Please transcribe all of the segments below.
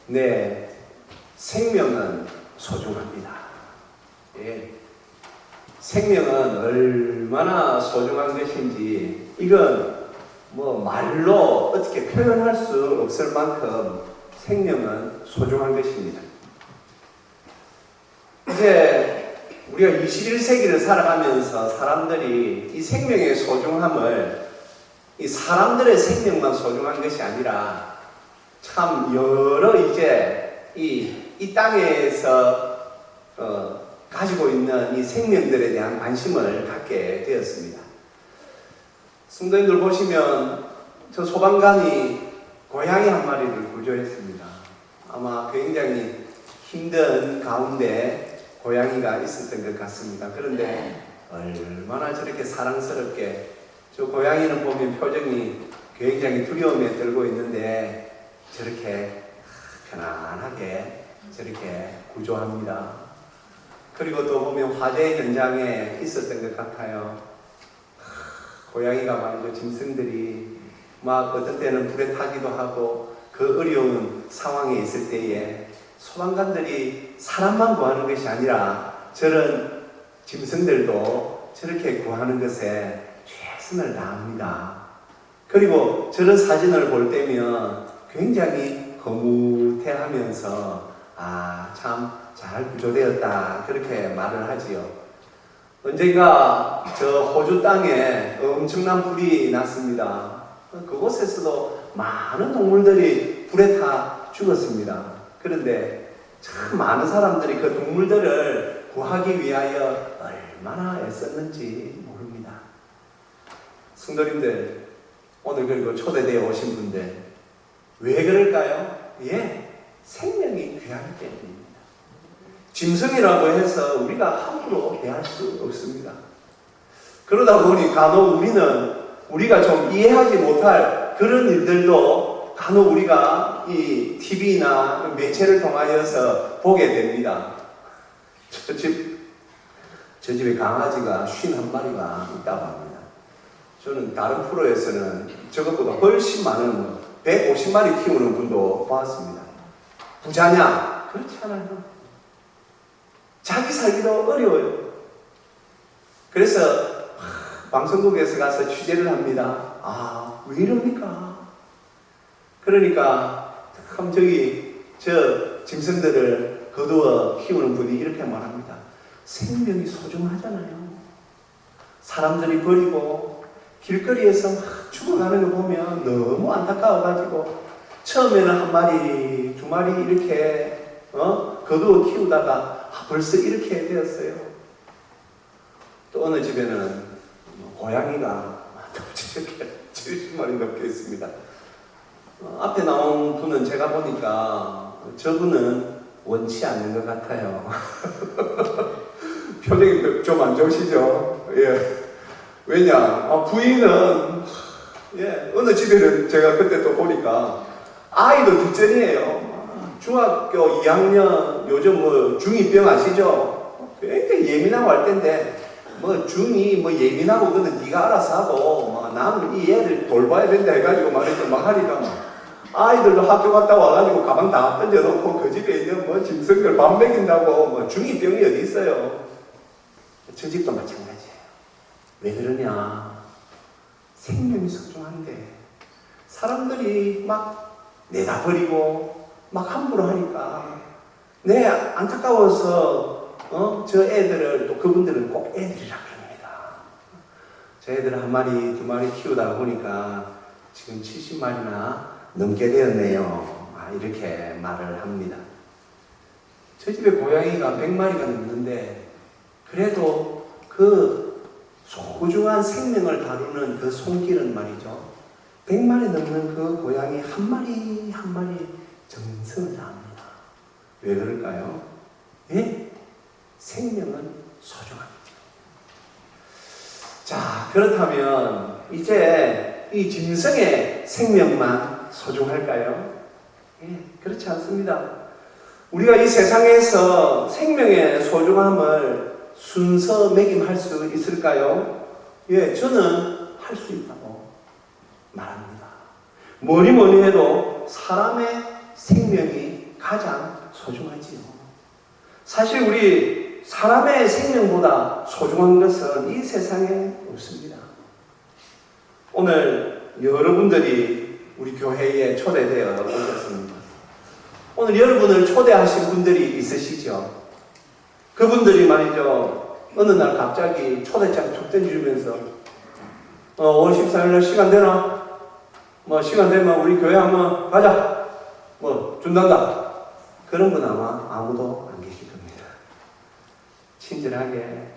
네, 생명은 소중합니다. 예. 생명은 얼마나 소중한 것인지 이건 뭐 말로 어떻게 표현할 수 없을 만큼 생명은 소중한 것입니다. 이제 우리가 21세기를 살아가면서 사람들이 이 생명의 소중함을 이 사람들의 생명만 소중한 것이 아니라 참 여러 이제 이 땅에서 가지고 있는 이 생명들에 대한 관심을 갖게 되었습니다. 성도님들 보시면 저 소방관이 고양이 한 마리를 구조했습니다. 아마 굉장히 힘든 가운데 고양이가 있었던 것 같습니다. 그런데 얼마나 저렇게 사랑스럽게 저 고양이는 보면 표정이 굉장히 두려움에 떨고 있는데 저렇게 편안하게 저렇게 구조합니다. 그리고 또 보면 화재 현장에 있었던 것 같아요. 고양이가 말이죠. 짐승들이 막 어떤 때는 불에 타기도 하고 그 어려운 상황에 있을 때에 소방관들이 사람만 구하는 것이 아니라 저런 짐승들도 저렇게 구하는 것에 최선을 다합니다. 그리고 저런 사진을 볼 때면 굉장히 거뭇해하면서 참 잘 구조되었다 그렇게 말을 하지요. 언젠가 저 호주 땅에 엄청난 불이 났습니다. 그곳에서도 많은 동물들이 불에 타 죽었습니다. 그런데 참 많은 사람들이 그 동물들을 구하기 위하여 얼마나 애썼는지 모릅니다. 성도님들, 오늘 그리고 초대되어 오신 분들, 왜 그럴까요? 생명이 귀하기 때문입니다. 짐승이라고 해서 우리가 함부로 대할 수 없습니다. 그러다 보니 간혹 우리가 좀 이해하지 못할 그런 일들도 간혹 우리가 이 TV나 매체를 통하여서 보게 됩니다. 저 집에 강아지가 51마리가 있다고 합니다. 저는 다른 프로에서는 저것보다 훨씬 많은 150마리 키우는 분도 보았습니다. 부자냐? 그렇지 않아요. 자기 살기도 어려워요. 그래서 방송국에서 가서 취재를 합니다. 왜 이럽니까? 그러니까 참 저 짐승들을 거두어 키우는 분이 이렇게 말합니다. 생명이 소중하잖아요. 사람들이 버리고 길거리에서 막 죽어가는 거 보면 너무 안타까워가지고 처음에는 한 마리, 두 마리 이렇게 거두어 키우다가 벌써 이렇게 되었어요. 또 어느 집에는 고양이가 이렇게 70마리 넘게 있습니다. 앞에 나온 분은 제가 보니까 저분은 원치 않는 것 같아요. 표정이 좀 안 좋으시죠? 왜냐? 부인은 어느 집에는 제가 그때 또 보니까 아이도 뒷전이에요. 중학교 2학년, 요즘 중2병 아시죠? 굉장히 예민하고 할 텐데, 중2 예민하고 그거는 네가 알아서 하고, 나는 이 애를 돌봐야 된다 해가지고 말이죠. 막 하니까 아이들도 학교 갔다 와가지고 가방 다 던져놓고 그 집에 있는 짐승들 밥 먹인다고 중2병이 어디 있어요? 저 집도 마찬가지예요. 왜 그러냐? 생명이 소중한데, 사람들이 막 내다 버리고, 막 함부로 하니까 안타까워서 저 애들을 또 그분들은 꼭 애들이라 그럽니다. 저 애들 한 마리 두 마리 키우다 보니까 지금 70마리나 넘게 되었네요. 이렇게 말을 합니다. 저 집에 고양이가 100마리가 넘는데 그래도 그 소중한 생명을 다루는 그 손길은 말이죠. 100마리 넘는 그 고양이 한 마리 한 마리 정성을 다합니다. 왜 그럴까요? 생명은 소중합니다. 자, 그렇다면 이제 이 짐승의 생명만 소중할까요? 그렇지 않습니다. 우리가 이 세상에서 생명의 소중함을 순서 매김할 수 있을까요? 저는 할 수 있다고 말합니다. 뭐니 해도 사람의 생명이 가장 소중하지요. 사실 우리 사람의 생명보다 소중한 것은 이 세상에 없습니다. 오늘 여러분들이 우리 교회에 초대되어 오셨습니다. 오늘 여러분을 초대하신 분들이 있으시죠? 그분들이 말이죠, 어느 날 갑자기 초대장 툭 던지면서 5월 14일날 시간 되나? 시간 되면 우리 교회 한번 가자. 준단다. 그런 분 아마 아무도 안 계실 겁니다. 친절하게.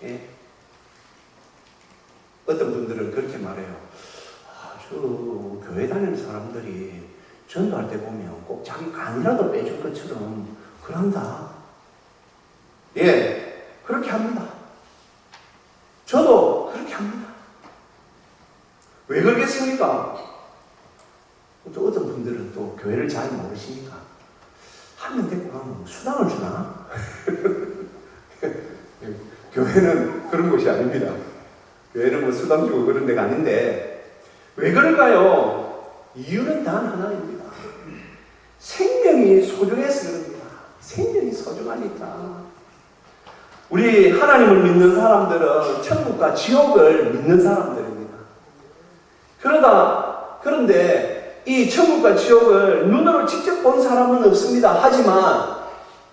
예. 어떤 분들은 그렇게 말해요. 저 교회 다니는 사람들이 전도할 때 보면 꼭 자기 간이라도 빼줄 것처럼 그런다. 예, 그렇게 합니다. 저도 그렇게 합니다. 왜 그러겠습니까? 또 어떤 분들은 또 교회를 잘 모르시니까 하면 됐고 하면 수당을 주나? 교회는 그런 곳이 아닙니다. 교회는 수당 주고 그런 데가 아닌데 왜 그럴까요? 이유는 단 하나입니다. 생명이 소중해서 그럽니다. 생명이 소중하니까. 우리 하나님을 믿는 사람들은 천국과 지옥을 믿는 사람들입니다. 그런데 이 천국과 지옥을 눈으로 직접 본 사람은 없습니다. 하지만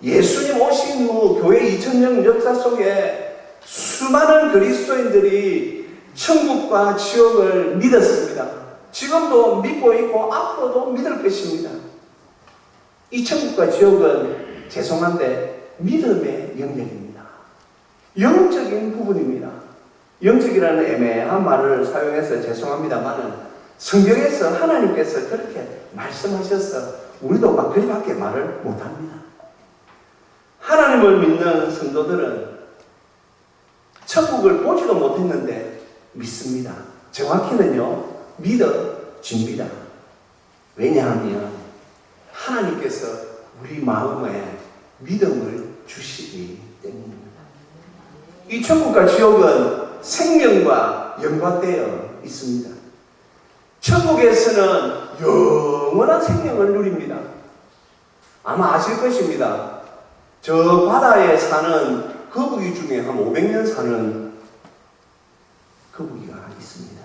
예수님 오신 후 교회 2000년 역사 속에 수많은 그리스도인들이 천국과 지옥을 믿었습니다. 지금도 믿고 있고 앞으로도 믿을 것입니다. 이 천국과 지옥은 죄송한데 믿음의 영역입니다. 영적인 부분입니다. 영적이라는 애매한 말을 사용해서 죄송합니다만은 성경에서 하나님께서 그렇게 말씀하셔서 우리도 막 그리밖에 말을 못합니다. 하나님을 믿는 성도들은 천국을 보지도 못했는데 믿습니다. 정확히는요, 믿어집니다. 왜냐하면 하나님께서 우리 마음에 믿음을 주시기 때문입니다. 이 천국과 지옥은 생명과 연관되어 있습니다. 천국에서는 영원한 생명을 누립니다. 아마 아실 것입니다. 저 바다에 사는 거북이 중에 한 500년 사는 거북이가 있습니다.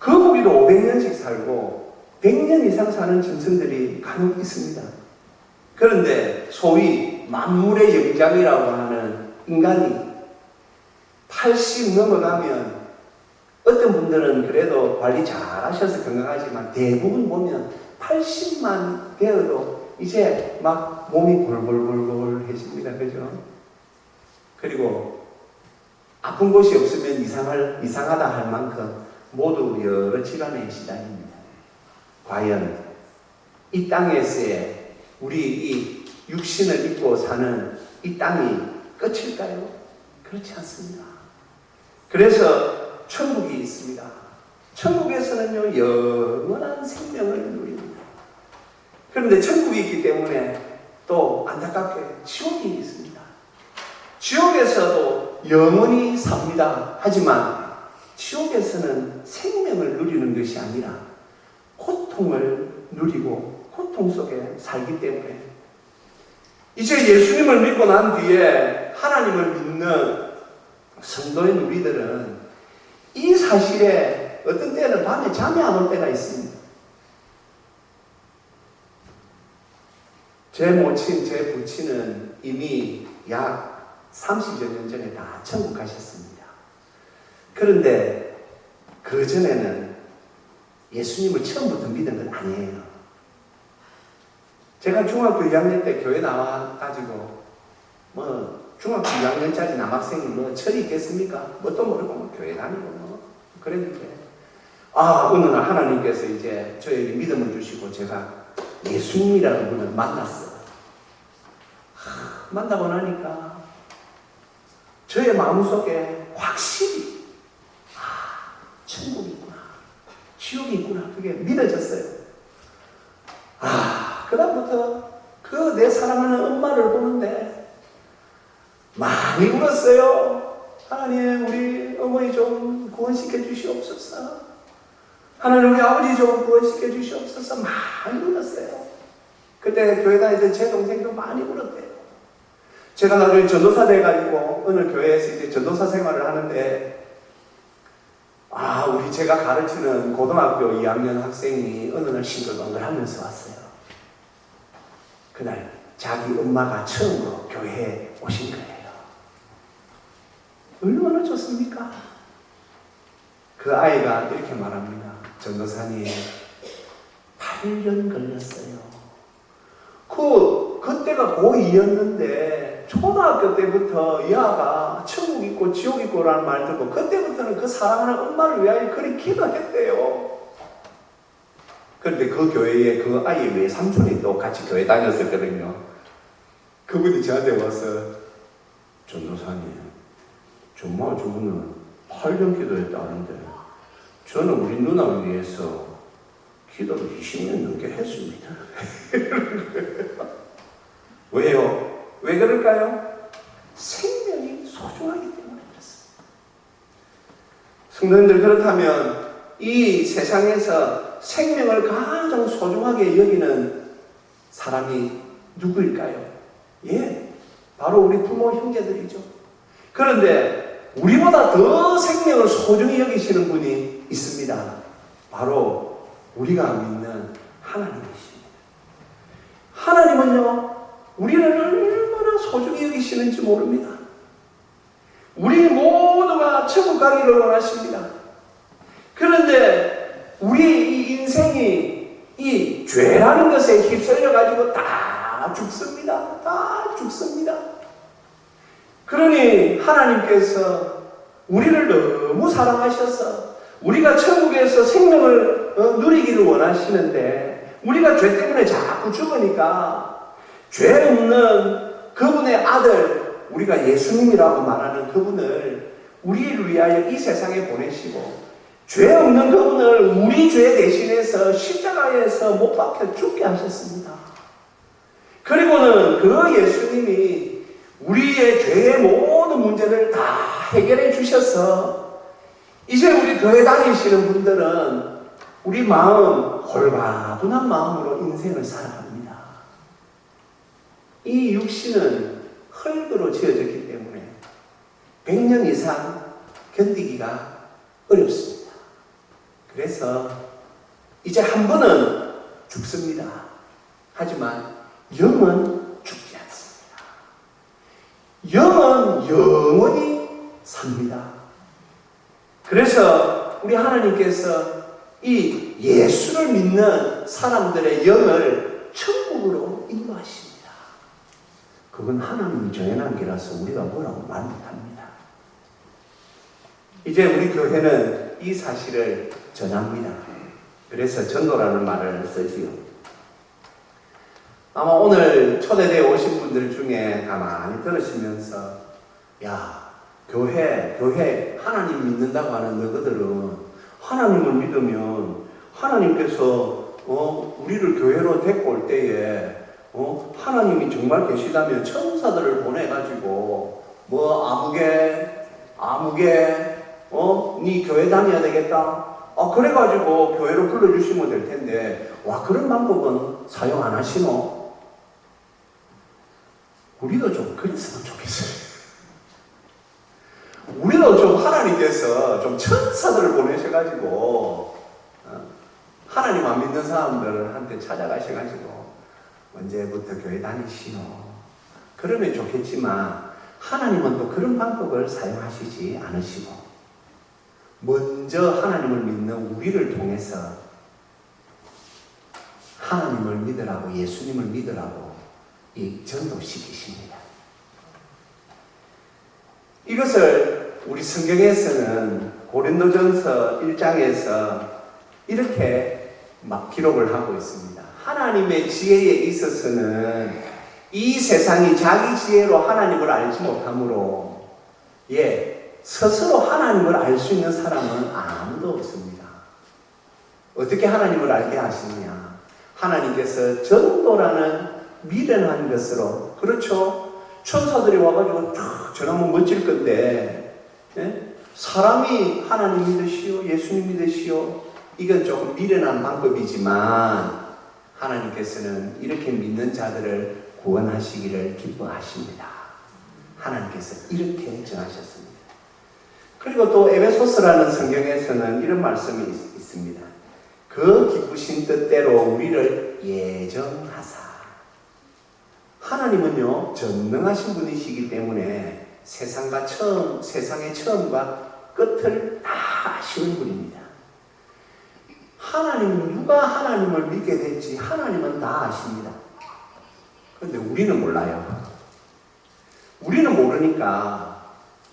거북이도 500년씩 살고 100년 이상 사는 짐승들이 간혹 있습니다. 그런데 소위 만물의 영장이라고 하는 인간이 80 넘어가면 어떤 분들은 그래도 관리 잘 하셔서 건강하지만 대부분 보면 80만 되어도 이제 막 몸이 골골골골해집니다. 그죠? 그리고 아픈 곳이 없으면 이상하다 할 만큼 모두 여러 질환에 시달립니다. 과연 이 땅에서의 우리 이 육신을 입고 사는 이 땅이 끝일까요? 그렇지 않습니다. 그래서 천국이 있습니다. 천국에서는요, 영원한 생명을 누립니다. 그런데 천국이 있기 때문에 또 안타깝게 지옥이 있습니다. 지옥에서도 영원히 삽니다. 하지만 지옥에서는 생명을 누리는 것이 아니라 고통을 누리고 고통 속에 살기 때문에 이제 예수님을 믿고 난 뒤에 하나님을 믿는 성도인 우리들은 이 사실에 어떤 때는 밤에 잠이 안 올 때가 있습니다. 제 모친, 제 부친은 이미 약 30여 년 전에 다 천국 가셨습니다. 그런데 그 전에는 예수님을 처음부터 믿은 건 아니에요. 제가 중학교 2학년 때 교회 나와가지고 중학교 2학년짜리 남학생이 철이 있겠습니까? 뭣도 모르고 교회 다니고 그랬는데 어느 날 하나님께서 이제 저에게 믿음을 주시고 제가 예수님이라는 분을 만났어요. 만나고 나니까 저의 마음속에 확실히 천국이 있구나, 지옥이 있구나, 그게 믿어졌어요. 그다음부터 그 내 사랑하는 엄마를 보는데 많이 울었어요. 하나님, 우리 어머니 좀 구원시켜 주시옵소서. 하나님 우리 아버지 좀 구원시켜 주시옵소서 많이 울었어요. 그때 교회 다닐 때 제 동생도 많이 울었대요. 제가 나중에 전도사 돼가지고 어느 교회에서 이제 전도사 생활을 하는데 우리 제가 가르치는 고등학교 2학년 학생이 어느 날 싱글벙글 하면서 왔어요. 그날 자기 엄마가 처음으로 교회에 오신 거예요. 얼마나 좋습니까? 그 아이가 이렇게 말합니다. 전도사님, 8년 걸렸어요. 그때가 고2였는데 초등학교 때부터 이 아가 천국 있고 지옥 있고라는 말 듣고 그때부터는 그 사랑하는 엄마를 위하여 그리 기도했대요. 그런데 그 교회에 그 아이의 외삼촌이 또 같이 교회 다녔었거든요. 그분이 저한테 와서 전도사님, 정말 저분은 8년 기도했다는데 저는 우리 누나를 위해서 기도를 20년 넘게 했습니다. 왜요? 왜 그럴까요? 생명이 소중하기 때문에 그렇습니다. 성도님들, 그렇다면 이 세상에서 생명을 가장 소중하게 여기는 사람이 누구일까요? 바로 우리 부모 형제들이죠. 그런데 우리보다 더 생명을 소중히 여기시는 분이 있습니다. 바로 우리가 믿는 하나님이십니다. 하나님은요, 우리를 얼마나 소중히 여기시는지 모릅니다. 우리 모두가 천국 가기를 원하십니다. 그런데 우리 이 인생이 이 죄라는 것에 휩쓸려가지고 다 죽습니다. 다 죽습니다. 그러니 하나님께서 우리를 너무 사랑하셔서 우리가 천국에서 생명을 누리기를 원하시는데 우리가 죄 때문에 자꾸 죽으니까 죄 없는 그분의 아들, 우리가 예수님이라고 말하는 그분을 우리를 위하여 이 세상에 보내시고 죄 없는 그분을 우리 죄 대신해서 십자가에서 못 박혀 죽게 하셨습니다. 그리고는 그 예수님이 우리의 죄의 모든 문제를 다 해결해 주셔서 이제 우리 교회 다니시는 분들은 우리 마음, 홀가분한 마음으로 인생을 살아갑니다. 이 육신은 흙으로 지어졌기 때문에 100년 이상 견디기가 어렵습니다. 그래서 이제 한 번은 죽습니다. 하지만 영은 죽지 않습니다. 영은 영원히 삽니다. 그래서 우리 하나님께서 이 예수를 믿는 사람들의 영을 천국으로 인도하십니다. 그건 하나님이 정해놓은 게라서 우리가 뭐라고 말 못합니다. 이제 우리 교회는 이 사실을 전합니다. 그래서 전도라는 말을 쓰지요. 아마 오늘 초대되어 오신 분들 중에 가만히 들으시면서 교회 하나님 믿는다고 하는 너희들은 하나님을 믿으면 하나님께서 우리를 교회로 데리고 올 때에 하나님이 정말 계시다면 천사들을 보내가지고 아무개 네 교회 다녀야 되겠다. 그래가지고 교회로 불러주시면 될 텐데 그런 방법은 사용 안 하시노? 우리도 좀 그랬으면 좋겠어요. 우리도 좀 하나님께서 좀 천사들을 보내셔가지고 하나님 안 믿는 사람들한테 찾아가셔가지고 언제부터 교회 다니시노? 그러면 좋겠지만 하나님은 또 그런 방법을 사용하시지 않으시고 먼저 하나님을 믿는 우리를 통해서 하나님을 믿으라고, 예수님을 믿으라고 전도시키십니다. 이것을 우리 성경에서는 고린도전서 1장에서 이렇게 막 기록을 하고 있습니다. 하나님의 지혜에 있어서는 이 세상이 자기 지혜로 하나님을 알지 못하므로 스스로 하나님을 알 수 있는 사람은 아무도 없습니다. 어떻게 하나님을 알게 하시느냐? 하나님께서 전도라는 미련한 것으로, 그렇죠? 천사들이 와가지고 쫙 전하면 멋질 건데 사람이 하나님 믿으시오, 예수님 믿으시오, 이건 조금 미련한 방법이지만 하나님께서는 이렇게 믿는 자들을 구원하시기를 기뻐하십니다. 하나님께서 이렇게 정하셨습니다. 그리고 또 에베소서라는 성경에서는 이런 말씀이 있습니다. 그 기쁘신 뜻대로 우리를 예정하사. 하나님은요 전능하신 분이시기 때문에 세상의 처음과 끝을 다 아시는 분입니다. 하나님은 누가 하나님을 믿게 될지 하나님은 다 아십니다. 그런데 우리는 몰라요. 우리는 모르니까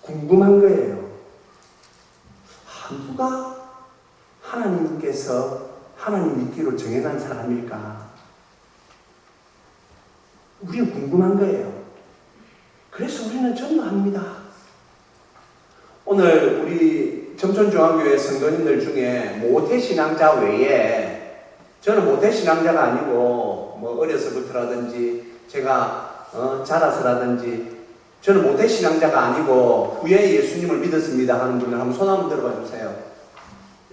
궁금한 거예요. 누가 하나님께서 하나님 믿기로 정해놓은 사람일까? 우리는 궁금한 거예요. 그래서 우리는 전도합니다. 오늘 우리 점촌중앙교회 성도님들 중에 모태신앙자 외에, 저는 모태신앙자가 아니고 뭐 어려서부터라든지 제가 자라서라든지 저는 모태신앙자가 아니고 후에 예수님을 믿었습니다 하는 분들 한번 손 한번 들어봐 주세요.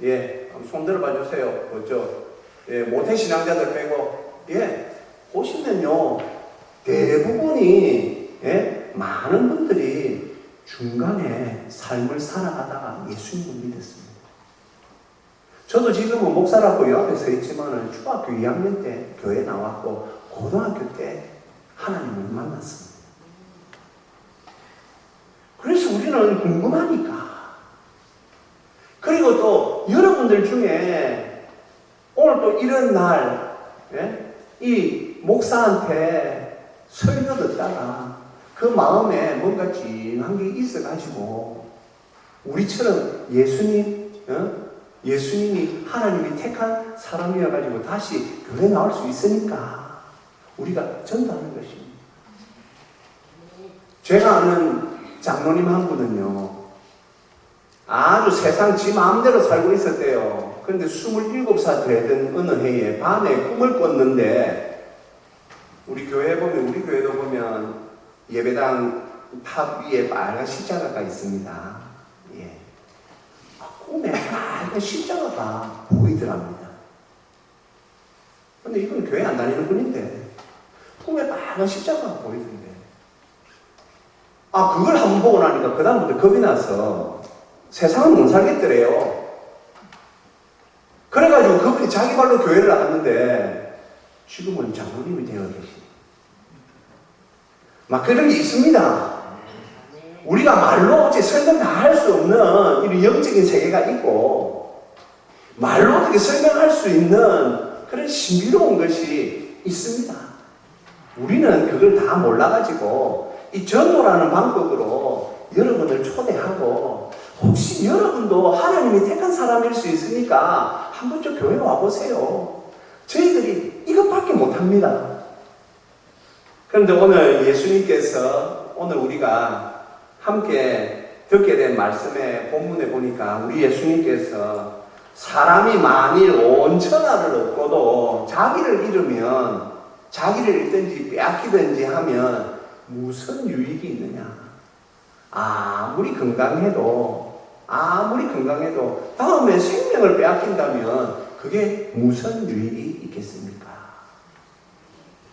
예, 한번 손 들어봐 주세요. 그렇죠? 예, 모태신앙자들 빼고, 예, 보시면요, 대부분이, 예, 많은 분들이 중간에 삶을 살아가다가 예수님을 믿었습니다. 저도 지금은 목사라고 이 앞에 서 있지만은 중학교 2학년 때 교회 나왔고, 고등학교 때 하나님을 만났습니다. 그래서 우리는 궁금하니까. 그리고 또 여러분들 중에 오늘 또 이런 날, 예? 이 목사한테 설교 듣다가 그 마음에 뭔가 찡한 게 있어가지고 우리처럼 예수님이 하나님이 택한 사람이어가지고 다시 교회 나올 수 있으니까 우리가 전도하는 것입니다. 제가 아는 장로님 한 분은요, 아주 세상 지 마음대로 살고 있었대요. 그런데 27살 되던 어느 해에 밤에 꿈을 꿨는데, 우리 교회에 보면, 우리 교회도 보면 예배당 탑 위에 빨간 십자가가 있습니다. 예. 꿈에 빨간 십자가가 보이더랍니다. 근데 이분 교회 안 다니는 분인데 꿈에 빨간 십자가가 보이던데, 그걸 한번 보고 나니까 그 다음부터 겁이 나서 세상은 못 살겠더래요. 그래가지고 그분이 자기 발로 교회를 나갔는데 지금은 장로님이 되어 계십니다. 막 그런 게 있습니다. 우리가 말로 어째 설명 다 할 수 없는 이런 영적인 세계가 있고, 말로 어떻게 설명할 수 있는 그런 신비로운 것이 있습니다. 우리는 그걸 다 몰라가지고 이 전도라는 방법으로 여러분을 초대하고, 혹시 여러분도 하나님이 택한 사람일 수 있으니까 한 번쯤 교회 와보세요. 저희들이 이것밖에 못합니다. 그런데 오늘 예수님께서, 오늘 우리가 함께 듣게 된 말씀의 본문에 보니까 우리 예수님께서 사람이 만일 온 천하를 얻고도 자기를 잃으면, 자기를 잃든지 빼앗기든지 하면 무슨 유익이 있느냐? 아무리 건강해도 다음에 생명을 빼앗긴다면 그게 무슨 유익이 있겠습니까?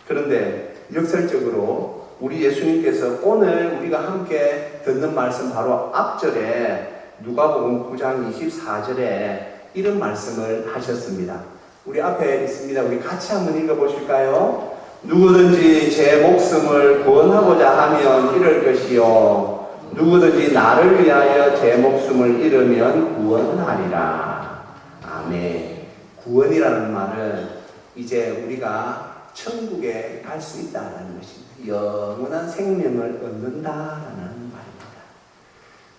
그런데 역설적으로 우리 예수님께서 오늘 우리가 함께 듣는 말씀 바로 앞절에 누가복음 9장 24절에 이런 말씀을 하셨습니다. 우리 앞에 있습니다. 우리 같이 한번 읽어보실까요? 누구든지 제 목숨을 구원하고자 하면 잃을 것이요, 누구든지 나를 위하여 제 목숨을 잃으면 구원하리라. 아멘. 구원이라는 말은 이제 우리가 천국에 갈 수 있다는 것입니다. 영원한 생명을 얻는다라는 말입니다.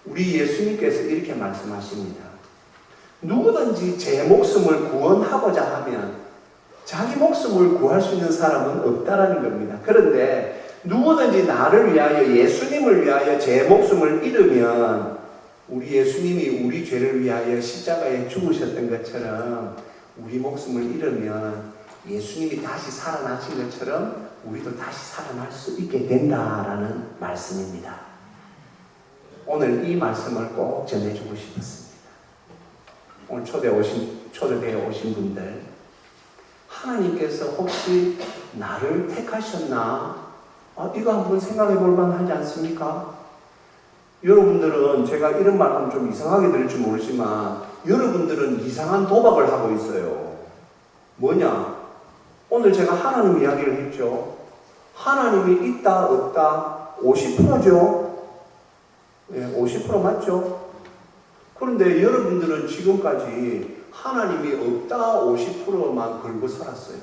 우리 예수님께서 이렇게 말씀하십니다. 누구든지 제 목숨을 구원하고자 하면, 자기 목숨을 구할 수 있는 사람은 없다라는 겁니다. 그런데 누구든지 나를 위하여, 예수님을 위하여 제 목숨을 잃으면, 우리 예수님이 우리 죄를 위하여 십자가에 죽으셨던 것처럼 우리 목숨을 잃으면 예수님이 다시 살아나신 것처럼 우리도 다시 살아날 수 있게 된다라는 말씀입니다. 오늘 이 말씀을 꼭 전해주고 싶었습니다. 오늘 초대되어 오신 분들, 하나님께서 혹시 나를 택하셨나? 이거 한번 생각해 볼 만하지 않습니까? 여러분들은 제가 이런 말 하면 좀 이상하게 들릴지 모르지만 여러분들은 이상한 도박을 하고 있어요. 뭐냐? 오늘 제가 하나님 이야기를 했죠. 하나님이 있다 없다 50%죠. 50% 맞죠? 그런데 여러분들은 지금까지 하나님이 없다 50%만 걸고 살았어요.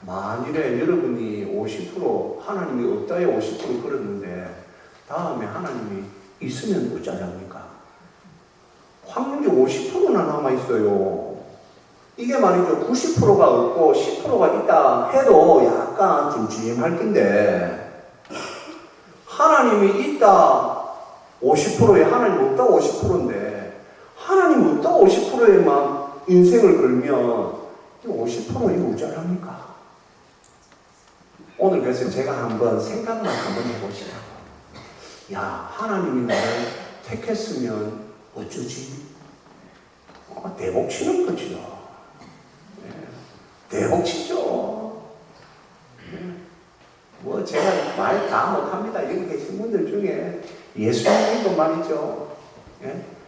만일에 여러분이 50% 하나님이 없다에 50% 걸었는데 다음에 하나님이 있으면 어쩌랍니까? 확률이 50%나 남아있어요. 이게 말이죠. 90%가 없고 10%가 있다 해도 약간 좀 찜찜할 텐데 하나님이 있다 50%에 하나님 없다 50%인데 하나님 없다 50%에만 인생을 걸면 50% 이거 어쩌랍니까? 오늘 그래서 제가 한번 생각만 한번 해보시라고. 야, 하나님이 나를 택했으면 어쩌지? 대복 치는 거지요. 대복 치죠. 뭐 제가 말 다 못합니다. 여기 계신 분들 중에 예수님 믿고 말이죠.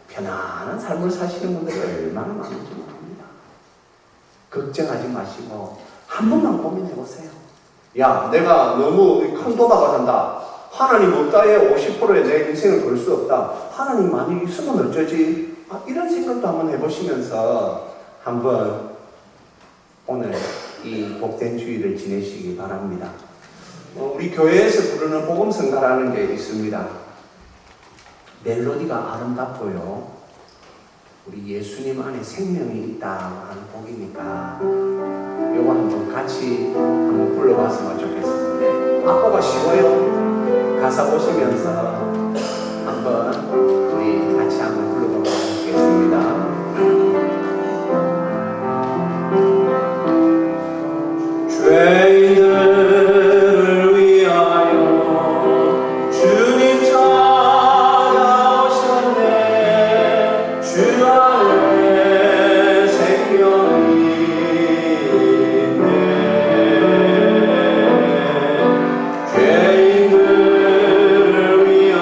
편안한 삶을 사시는 분들이 얼마나 많은지 모릅니다. 걱정하지 마시고 한 번만 고민해 보세요. 야, 내가 너무 큰 도박을 한다. 하나님 없다에 50%에 내 인생을 걸 수 없다. 하나님 만약 있으면 어쩌지? 이런 생각도 한번 해보시면서 한번 오늘 이 복된 주일을 지내시기 바랍니다. 우리 교회에서 부르는 복음성가라는 게 있습니다. 멜로디가 아름답고요. 우리 예수님 안에 생명이 있다 하는 곡이니까 요거 한번 같이 한번 불러봤으면 좋겠습니다. 악보가 쉬워요. 가사 보시면서 한번 우리 같이 한번 불러보도록 하겠습니다. 죄인들을 위하여 주님 찾아오셨네. 주 안에 생명이 있네. 죄인들을 위하여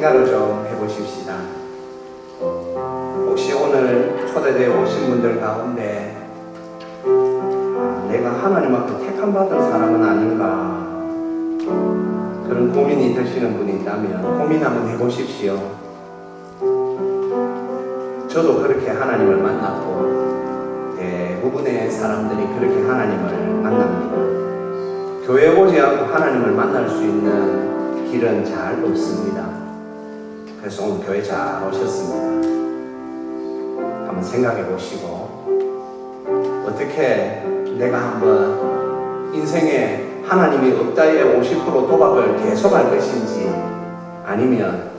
생각을 좀 해보십시다. 혹시 오늘 초대되어 오신 분들 가운데 내가 하나님 앞에 택함 받은 사람은 아닌가, 그런 고민이 드시는 분이 있다면 고민 한번 해보십시오. 저도 그렇게 하나님을 만났고 대부분의 사람들이 그렇게 하나님을 만납니다. 교회 오지 않고 하나님을 만날 수 있는 길은 잘 없습니다. 그래서 오늘 교회 잘 오셨습니다. 한번 생각해 보시고 어떻게 내가 한번 인생에 하나님이 없다에 50% 도박을 계속할 것인지, 아니면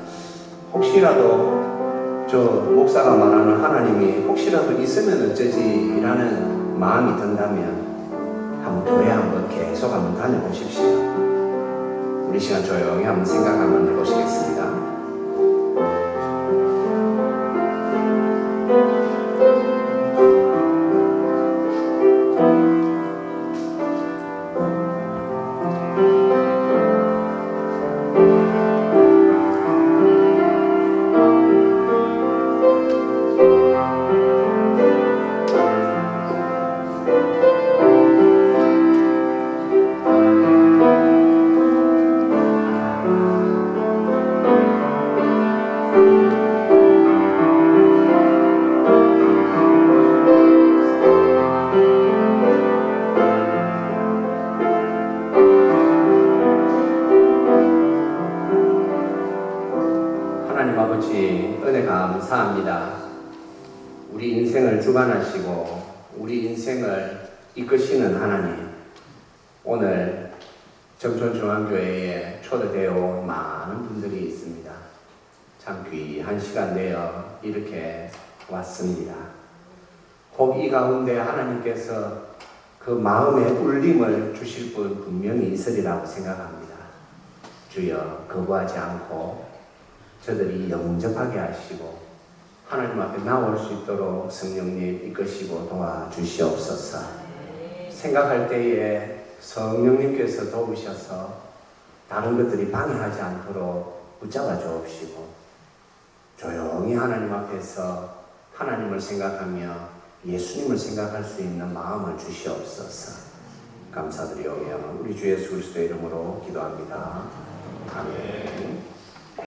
혹시라도 저 목사가 말하는 하나님이 혹시라도 있으면 어쩌지 라는 마음이 든다면 한번 교회 한번 계속 한번 다녀보십시오. 우리 시간 조용히 한번 생각 한번 해보시겠습니다. 하나님 아버지, 은혜 감사합니다. 우리 인생을 주관하시고 우리 인생을 이끄시는 하나님, 오늘 정촌중앙교회에 초대되어 온 많은 분들이 있습니다. 참 귀한 시간 내어 이렇게 왔습니다. 혹 이 가운데 하나님께서 그 마음의 울림을 주실 분 분명히 있으리라고 생각합니다. 주여, 거부하지 않고 저들이 영접하게 하시고 하나님 앞에 나올 수 있도록 성령님 이끄시고 도와주시옵소서. 생각할 때에 성령님께서 도우셔서 다른 것들이 방해하지 않도록 붙잡아 주옵시고, 조용히 하나님 앞에서 하나님을 생각하며 예수님을 생각할 수 있는 마음을 주시옵소서. 감사드리오며 우리 주 예수 그리스도의 이름으로 기도합니다. 아멘.